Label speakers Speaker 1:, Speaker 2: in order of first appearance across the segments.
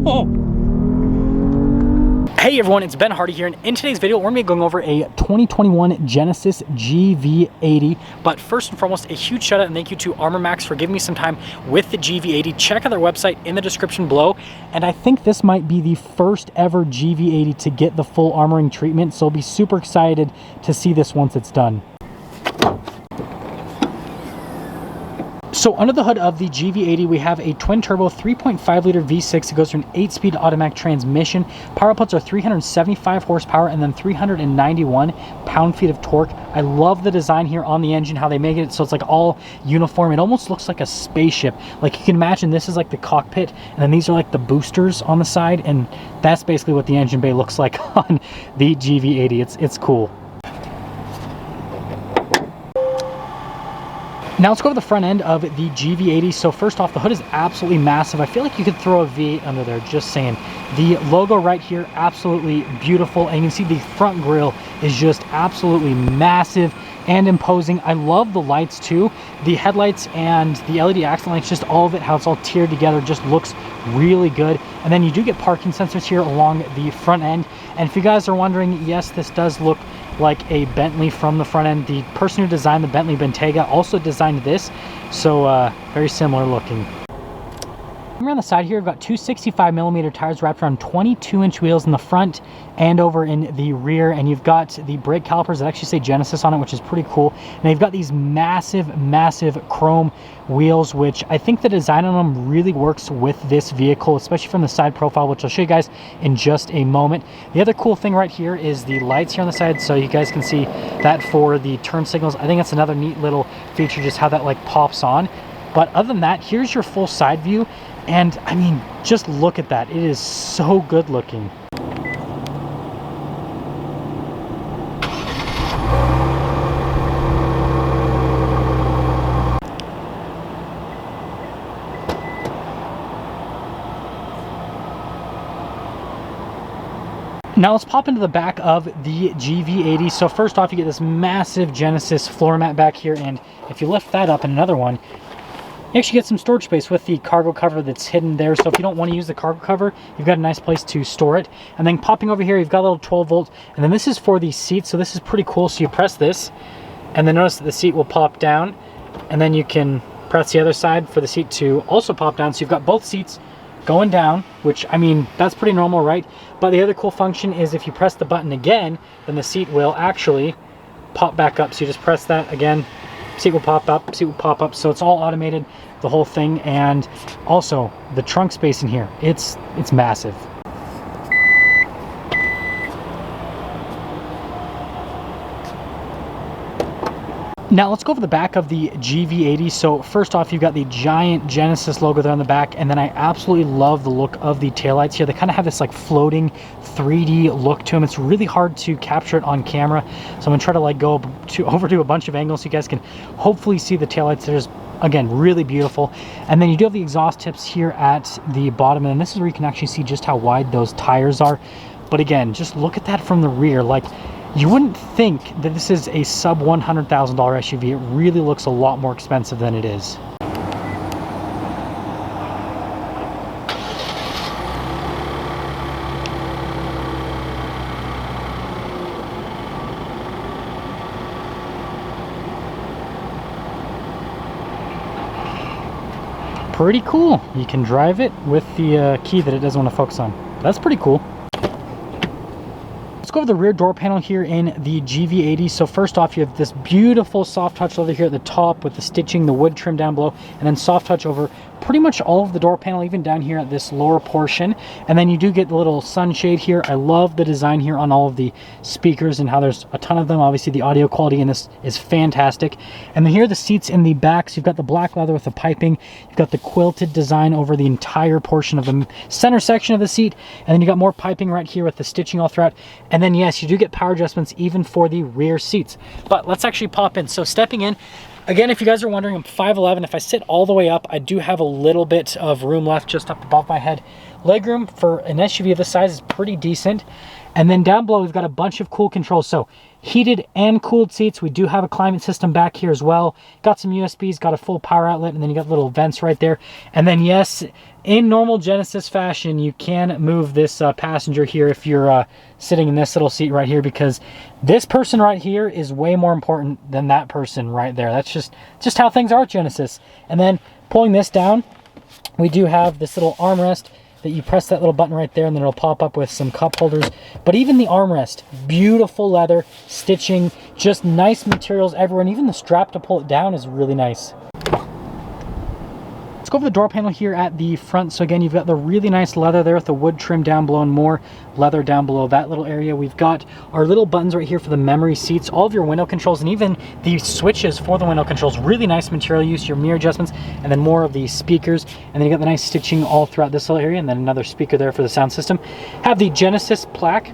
Speaker 1: Hey everyone, it's Ben Hardy here, and in today's video, we're gonna be going over a 2021 Genesis GV80. But first and foremost, a huge shout out and thank you to Armor Max for giving me some time with the GV80. Check out their website in the description below. And I think this might be the first ever GV80 to get the full armoring treatment, so I'll be super excited to see this once it's done. So under the hood of the GV80, we have a twin-turbo 3.5-liter V6. It goes through an 8-speed automatic transmission. Power outputs are 375 horsepower and then 391 pound-feet of torque. I love the design here on the engine, how they make it so it's like all uniform. It almost looks like a spaceship. Like you can imagine this is like the cockpit, and then these are like the boosters on the side, and that's basically what the engine bay looks like on the GV80. It's cool. Now let's go to the front end of the GV80. So first off, the hood is absolutely massive. I feel like you could throw a V8 under there, just saying. The logo right here, absolutely beautiful. And you can see the front grille is just absolutely massive and imposing. I love the lights too. The headlights and the LED accent lights, just all of it, how it's all tiered together, just looks really good. And then you do get parking sensors here along the front end. And if you guys are wondering, yes, this does look like a Bentley from the front end. The person who designed the Bentley Bentayga also designed this, so very similar looking. Around the side here, we've got two 65mm tires wrapped around 22-inch wheels in the front and over in the rear, and you've got the brake calipers that actually say Genesis on it, which is pretty cool. And you've got these massive chrome wheels, which I think the design on them really works with this vehicle, especially from the side profile, which I'll show you guys in just a moment. The other cool thing right here is the lights here on the side, so you guys can see that for the turn signals. I think that's another neat little feature, just how that like pops on. But other than that, here's your full side view. And I mean, just look at that. It is so good looking. Now let's pop into the back of the GV80. So first off, you get this massive Genesis floor mat back here, and if you lift that up in another one, you actually get some storage space with the cargo cover that's hidden there. So if you don't want to use the cargo cover, you've got a nice place to store it. And then popping over here, you've got a little 12 volt, and then this is for the seat. So this is pretty cool. So you press this, and then notice that the seat will pop down, and then you can press the other side for the seat to also pop down. So you've got both seats going down, which, I mean, that's pretty normal, right? But the other cool function is if you press the button again, then the seat will actually pop back up. So you just press that again, seat will pop up, seat will pop up. So it's all automated, the whole thing. And also the trunk space in here, it's massive. Now let's go over the back of the GV80. So first off, you've got the giant Genesis logo there on the back, and then I absolutely love the look of the taillights here. They kind of have this like floating 3D look to them. It's really hard to capture it on camera, so I'm gonna try to like go over to a bunch of angles so you guys can hopefully see the taillights. They're just, again, really beautiful. And then you do have the exhaust tips here at the bottom, and this is where you can actually see just how wide those tires are. But again, just look at that from the rear. Like, you wouldn't think that this is a sub $100,000 SUV. It really looks a lot more expensive than it is. Pretty cool. You can drive it with the key that it doesn't want to focus on. That's pretty cool. Let's go over the rear door panel here in the GV80. So first off, you have this beautiful soft touch leather here at the top with the stitching, the wood trim down below, and then soft touch over pretty much all of the door panel, even down here at this lower portion. And then you do get the little sunshade here. I love the design here on all of the speakers and how there's a ton of them. Obviously the audio quality in this is fantastic. And then here are the seats in the back. So you've got the black leather with the piping. You've got the quilted design over the entire portion of the center section of the seat. And then you got more piping right here with the stitching all throughout. And then yes, you do get power adjustments even for the rear seats. But let's actually pop in. So stepping in, again, if you guys are wondering, I'm 5'11". If I sit all the way up, I do have a little bit of room left just up above my head. Legroom for an SUV of this size is pretty decent. And then down below, we've got a bunch of cool controls. So heated and cooled seats. We do have a climate system back here as well. Got some USBs, got a full power outlet, and then you got little vents right there. And then yes, in normal Genesis fashion, you can move this passenger here if you're sitting in this little seat right here, because this person right here is way more important than that person right there. That's just how things are at Genesis. And then pulling this down, we do have this little armrest that you press that little button right there, and then it'll pop up with some cup holders. But even the armrest, beautiful leather stitching, just nice materials everywhere, and even the strap to pull it down is really nice. Let's go over the door panel here at the front. So again, you've got the really nice leather there with the wood trim down below and more leather down below that little area. We've got our little buttons right here for the memory seats, all of your window controls, and even the switches for the window controls. Really nice material use, your mirror adjustments, and then more of the speakers. And then you got the nice stitching all throughout this little area, and then another speaker there for the sound system. Have the Genesis plaque.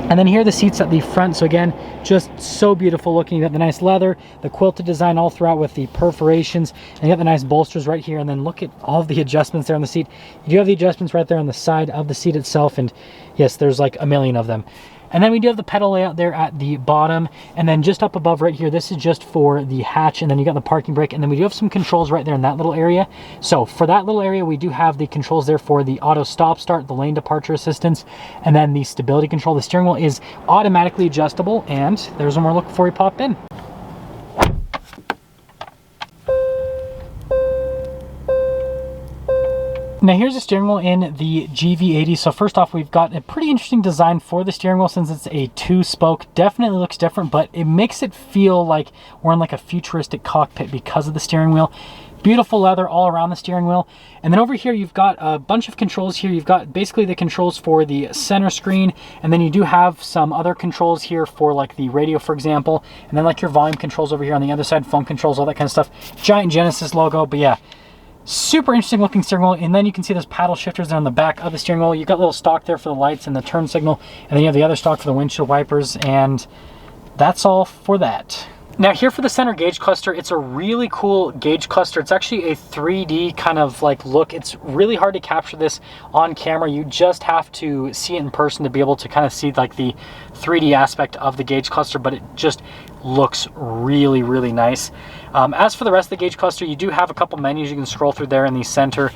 Speaker 1: And then here are the seats at the front. So again, just so beautiful looking. You got the nice leather, the quilted design all throughout with the perforations, and you got the nice bolsters right here. And then look at all of the adjustments there on the seat. You do have the adjustments right there on the side of the seat itself, and yes, there's like a million of them. And then we do have the pedal layout there at the bottom, and then just up above right here, this is just for the hatch, and then you got the parking brake, and then we do have some controls right there in that little area. So for that little area, we do have the controls there for the auto stop start, the lane departure assistance, and then the stability control. The steering wheel is automatically adjustable, and there's one more look before we pop in. Now here's the steering wheel in the GV80. So first off, we've got a pretty interesting design for the steering wheel since it's a 2-spoke. Definitely looks different, but it makes it feel like we're in like a futuristic cockpit because of the steering wheel. Beautiful leather all around the steering wheel. And then over here, you've got a bunch of controls here. You've got basically the controls for the center screen, and then you do have some other controls here for like the radio, for example, and then like your volume controls over here on the other side, phone controls, all that kind of stuff. Giant Genesis logo, but yeah. Super interesting looking steering wheel. And then you can see those paddle shifters there on the back of the steering wheel. You've got a little stalk there for the lights and the turn signal, and then you have the other stalk for the windshield wipers, and that's all for that. Now here for the center gauge cluster, it's a really cool gauge cluster. It's actually a 3D kind of like look. It's really hard to capture this on camera. You just have to see it in person to be able to kind of see like the 3D aspect of the gauge cluster, but it just looks really, really nice. As for the rest of the gauge cluster, you do have a couple menus you can scroll through there in the center,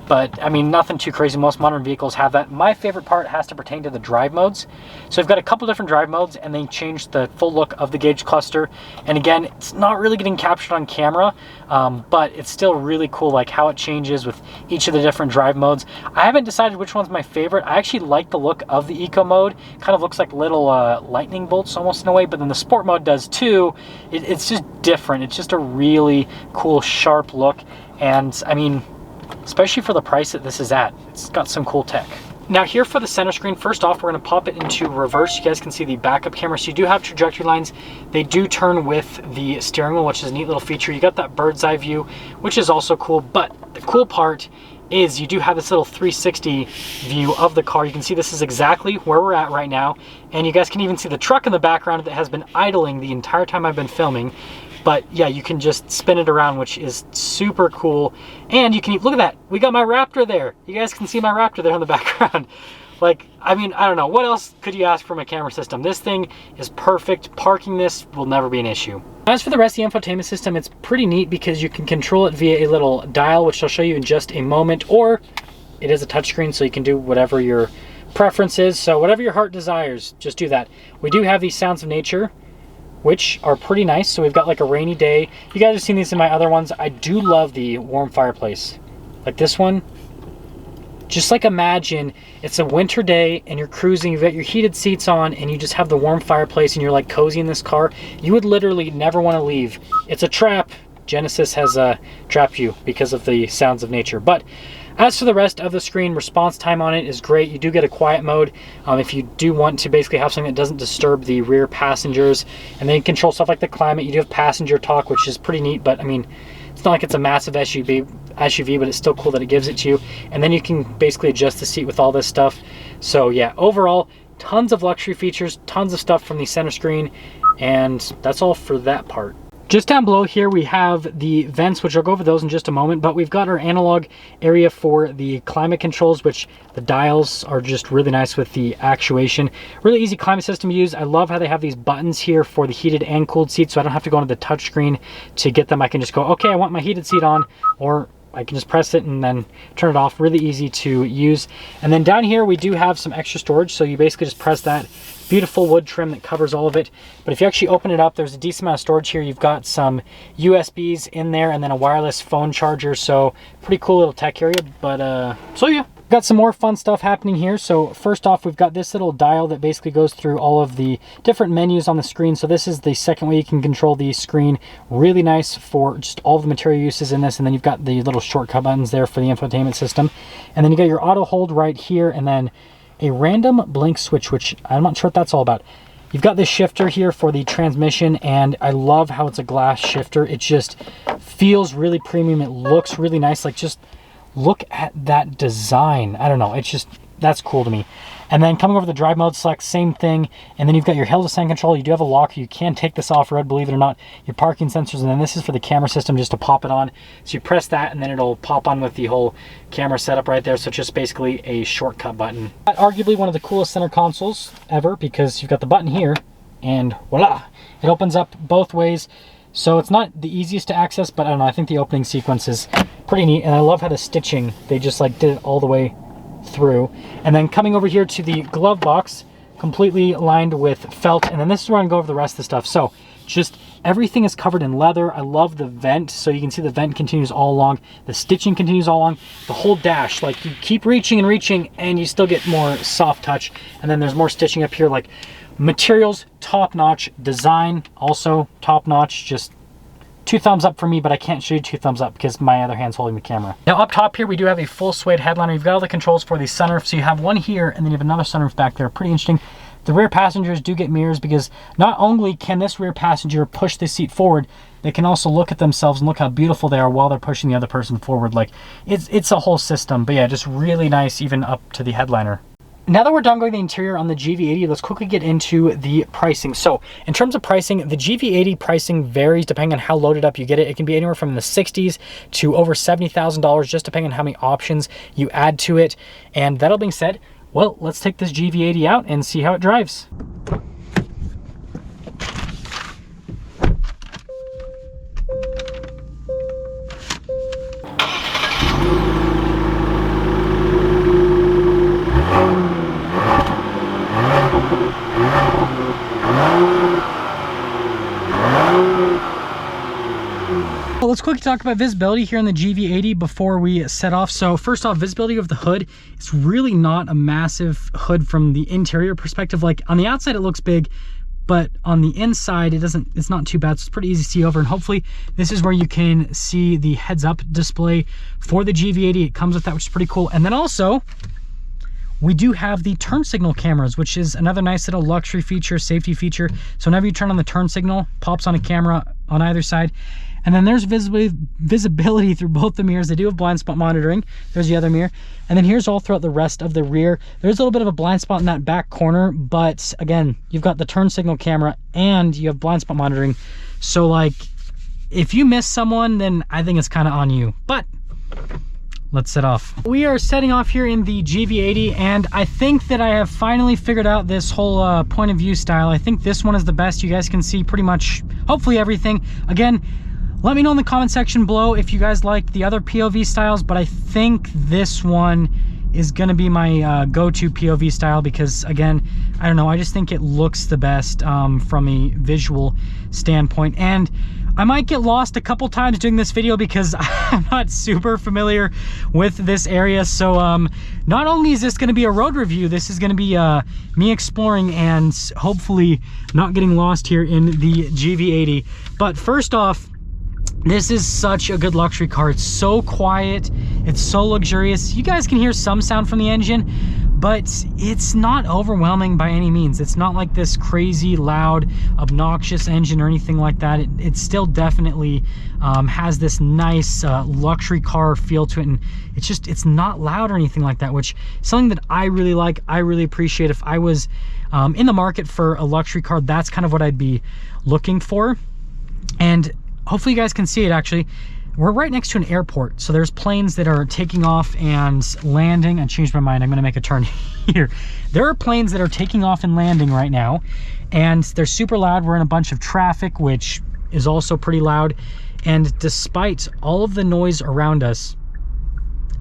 Speaker 1: but I mean, nothing too crazy. Most modern vehicles have that. My favorite part has to pertain to the drive modes. So we've got a couple different drive modes, and they changed the full look of the gauge cluster. And again, it's not really getting captured on camera, but it's still really cool, like how it changes with each of the different drive modes. I haven't decided which one's my favorite. I actually like the look of the eco mode. Kind of looks like little lightning bolts almost in a way, but then the sport mode does too. It's just different. It's just a really cool, sharp look. And I mean, especially for the price that this is at, it's got some cool tech. Now here for the center screen, first off, we're going to pop it into reverse. You guys can see the backup camera. So you do have trajectory lines. They do turn with the steering wheel, which is a neat little feature. You got that bird's eye view, which is also cool. But the cool part is you do have this little 360 view of the car. You can see this is exactly where we're at right now. And you guys can even see the truck in the background that has been idling the entire time I've been filming. But yeah, you can just spin it around, which is super cool. And you can, look at that, we got my Raptor there. You guys can see my Raptor there in the background. Like, I mean, I don't know, what else could you ask from a camera system? This thing is perfect. Parking this will never be an issue. As for the rest of the infotainment system, it's pretty neat because you can control it via a little dial, which I'll show you in just a moment, or it is a touchscreen, so you can do whatever your preference is. So whatever your heart desires, just do that. We do have these sounds of nature, which are pretty nice. So we've got like a rainy day. You guys have seen these in my other ones. I do love the warm fireplace. Like this one, just like imagine it's a winter day and you're cruising, you've got your heated seats on and you just have the warm fireplace and you're like cozy in this car. You would literally never want to leave. It's a trap. Genesis has trapped you because of the sounds of nature. But as for the rest of the screen, response time on it is great. You do get a quiet mode if you do want to basically have something that doesn't disturb the rear passengers. And then you control stuff like the climate. You do have passenger talk, which is pretty neat, but I mean, it's not like it's a massive SUV, but it's still cool that it gives it to you. And then you can basically adjust the seat with all this stuff. So yeah, overall, tons of luxury features, tons of stuff from the center screen, and that's all for that part. Just down below here, we have the vents, which I'll go over those in just a moment, but we've got our analog area for the climate controls, which the dials are just really nice with the actuation. Really easy climate system to use. I love how they have these buttons here for the heated and cooled seats, so I don't have to go into the touchscreen to get them. I can just go, okay, I want my heated seat on, or I can just press it and then turn it off. Really easy to use. And then down here, we do have some extra storage, so you basically just press that. Beautiful wood trim that covers all of it. But if you actually open it up, there's a decent amount of storage here. You've got some USBs in there and then a wireless phone charger. So pretty cool little tech area. But so yeah, got some more fun stuff happening here. So first off, we've got this little dial that basically goes through all of the different menus on the screen. So this is the second way you can control the screen. Really nice for just all the material uses in this. And then you've got the little shortcut buttons there for the infotainment system. And then you got your auto hold right here, and then a random blink switch, which I'm not sure what that's all about. You've got this shifter here for the transmission, and I love how it's a glass shifter. It just feels really premium. It looks really nice. Like, just look at that design. I don't know. It's just, that's cool to me. And then coming over the drive mode select, same thing. And then you've got your hill descent control. You do have a locker. You can take this off-road, believe it or not. Your parking sensors, and then this is for the camera system, just to pop it on. So you press that, and then it'll pop on with the whole camera setup right there. So it's just basically a shortcut button. Arguably one of the coolest center consoles ever, because you've got the button here, and voila! It opens up both ways. So it's not the easiest to access, but I don't know, I think the opening sequence is pretty neat. And I love how the stitching, they just like did it all the way through. And then coming over here to the glove box, completely lined with felt. And then this is where I'm gonna go over the rest of the stuff. So just everything is covered in leather. I love the vent. So you can see the vent continues all along. The stitching continues all along. The whole dash, like you keep reaching and reaching and you still get more soft touch. And then there's more stitching up here. Like materials, top notch. Design, also top notch. Just 2 thumbs up for me, but I can't show you 2 thumbs up because my other hand's holding the camera. Now up top here, we do have a full suede headliner. You've got all the controls for the sunroof. So you have one here and then you have another sunroof back there. Pretty interesting. The rear passengers do get mirrors, because not only can this rear passenger push the seat forward, they can also look at themselves and look how beautiful they are while they're pushing the other person forward. Like it's a whole system. But yeah, just really nice even up to the headliner. Now that we're done going the interior on the GV80, let's quickly get into the pricing. So in terms of pricing, the GV80 pricing varies depending on how loaded up you get it. It can be anywhere from the 60s to over $70,000, just depending on how many options you add to it. And that all being said, well, let's take this GV80 out and see how it drives. Well, let's quickly talk about visibility here in the GV80 before we set off. So first off, visibility of the hood, it's really not a massive hood from the interior perspective. Like on the outside, it looks big, but on the inside, it's not too bad. So it's pretty easy to see over. And hopefully this is where you can see the heads up display for the GV80. It comes with that, which is pretty cool. And then also, we do have the turn signal cameras, which is another nice little luxury feature, safety feature. So whenever you turn on the turn signal, pops on a camera on either side. And then there's visibility through both the mirrors. They do have blind spot monitoring. There's the other mirror. And then here's all throughout the rest of the rear. There's a little bit of a blind spot in that back corner, but again, you've got the turn signal camera and you have blind spot monitoring. So like, if you miss someone, then I think it's kind of on you. But let's set off. We are setting off here in the GV80, and I think that I have finally figured out this whole point of view style. I think this one is the best. You guys can see pretty much, hopefully everything. Again, let me know in the comment section below if you guys like the other POV styles, but I think this one is gonna be my go-to POV style because, again, I don't know, I just think it looks the best from a visual standpoint. And I might get lost a couple times doing this video because I'm not super familiar with this area. So not only is this going to be a road review, this is going to be me exploring and hopefully not getting lost here in the GV80. But first off, this is such a good luxury car. It's so quiet, it's so luxurious. You guys can hear some sound from the engine, but it's not overwhelming by any means. It's not like this crazy loud obnoxious engine or anything like that. It still definitely has this nice luxury car feel to it, and it's not loud or anything like that, which is something that I really like. I really appreciate. If I was in the market for a luxury car, that's kind of what I'd be looking for. And hopefully you guys can see it actually. We're right next to an airport, so there's planes that are taking off and landing. I changed my mind, I'm gonna make a turn here. There are planes that are taking off and landing right now, and they're super loud. We're in a bunch of traffic, which is also pretty loud. And despite all of the noise around us,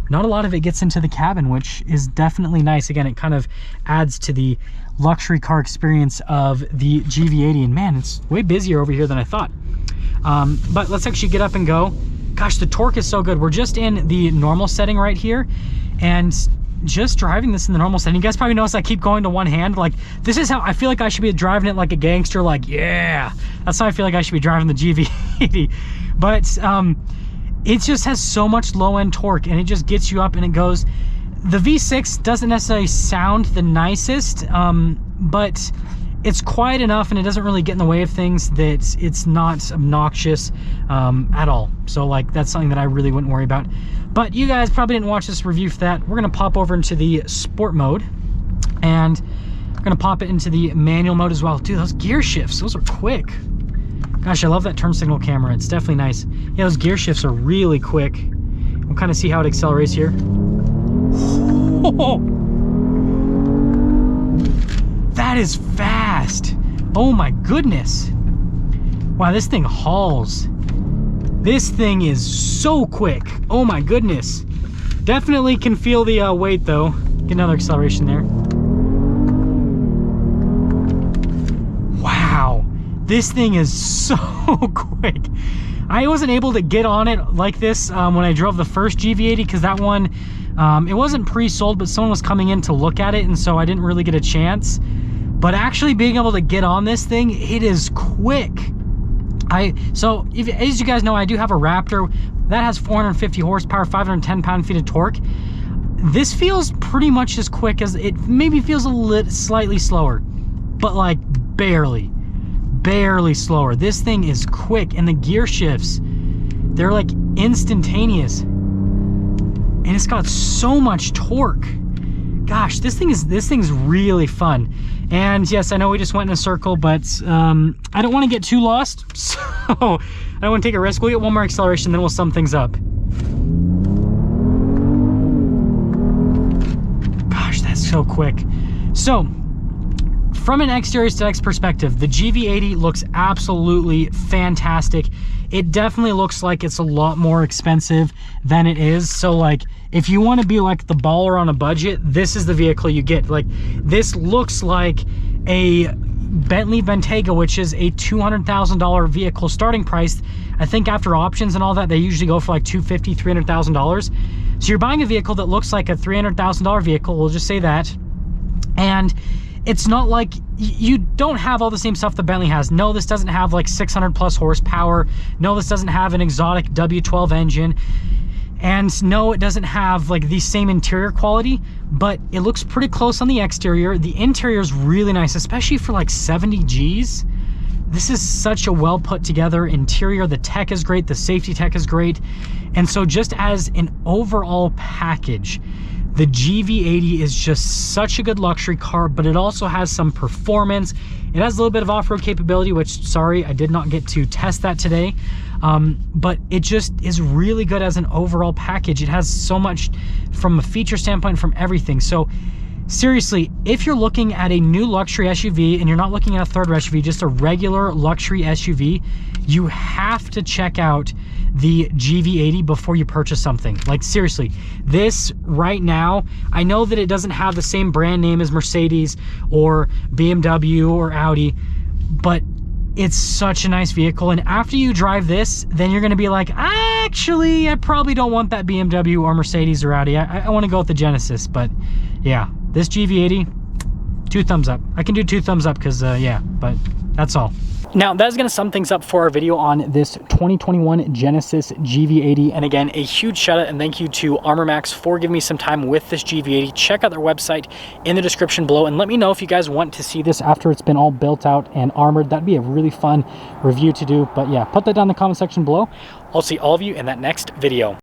Speaker 1: not a lot of it gets into the cabin, which is definitely nice. Again, it kind of adds to the luxury car experience of the GV80. And man, it's way busier over here than I thought. But let's actually get up and go. Gosh, the torque is so good. We're just in the normal setting right here, and just driving this in the normal setting. You guys probably notice I keep going to one hand. Like, this is how I feel like I should be driving it, like a gangster. Like, yeah, that's how I feel like I should be driving the GV80. But it just has so much low end torque, and it just gets you up and it goes. The V6 doesn't necessarily sound the nicest, but it's quiet enough and it doesn't really get in the way of things that it's not obnoxious at all. So like, that's something that I really wouldn't worry about. But you guys probably didn't watch this review for that. We're gonna pop over into the sport mode, and we're gonna pop it into the manual mode as well. Dude, those gear shifts, those are quick. Gosh, I love that turn signal camera. It's definitely nice. Yeah, those gear shifts are really quick. We'll kind of see how it accelerates here. Oh, that is fast. Oh my goodness. Wow, this thing hauls. This thing is so quick. Oh my goodness. Definitely can feel the weight though. Get another acceleration there. Wow, this thing is so quick. I wasn't able to get on it like this when I drove the first GV80, because that one, it wasn't pre-sold, but someone was coming in to look at it, and so I didn't really get a chance. But actually being able to get on this thing, it is quick. So as you guys know, I do have a Raptor that has 450 horsepower, 510 pound-feet of torque. This feels pretty much as quick as it. Maybe feels a little slightly slower, but like barely slower. This thing is quick, and the gear shifts, they're like instantaneous, and it's got so much torque. Gosh, this thing's really fun. And yes, I know we just went in a circle, but I don't want to get too lost, so I don't want to take a risk. We'll get one more acceleration, then we'll sum things up. Gosh, that's so quick. So from an exterior aesthetics perspective, the GV80 looks absolutely fantastic. It definitely looks like it's a lot more expensive than it is. So like, if you want to be like the baller on a budget, this is the vehicle you get. Like, this looks like a Bentley Bentayga, which is a $200,000 vehicle starting price. I think after options and all that, they usually go for like $250,000, $300,000. So you're buying a vehicle that looks like a $300,000 vehicle, we'll just say that. And it's not like you don't have all the same stuff that Bentley has. No, this doesn't have like 600 plus horsepower. No, this doesn't have an exotic W12 engine. And no, it doesn't have like the same interior quality, but it looks pretty close on the exterior. The interior is really nice, especially for like 70 Gs. This is such a well put together interior. The tech is great, the safety tech is great. And so just as an overall package, the GV80 is just such a good luxury car, but it also has some performance. It has a little bit of off-road capability, which, sorry, I did not get to test that today. But it just is really good as an overall package. It has so much from a feature standpoint, from everything. So seriously, if you're looking at a new luxury SUV and you're not looking at a third SUV, just a regular luxury SUV, you have to check out the GV80 before you purchase something. Like, seriously, this right now, I know that it doesn't have the same brand name as Mercedes or BMW or Audi, but it's such a nice vehicle. And after you drive this, then you're gonna be like, actually, I probably don't want that BMW or Mercedes or Audi. I wanna go with the Genesis. But yeah, this GV80, 2 thumbs up. I can do 2 thumbs up because yeah, but that's all. Now, that is going to sum things up for our video on this 2021 Genesis GV80. And again, a huge shout out and thank you to ArmorMax for giving me some time with this GV80. Check out their website in the description below, and let me know if you guys want to see this after it's been all built out and armored. That'd be a really fun review to do. But yeah, put that down in the comment section below. I'll see all of you in that next video.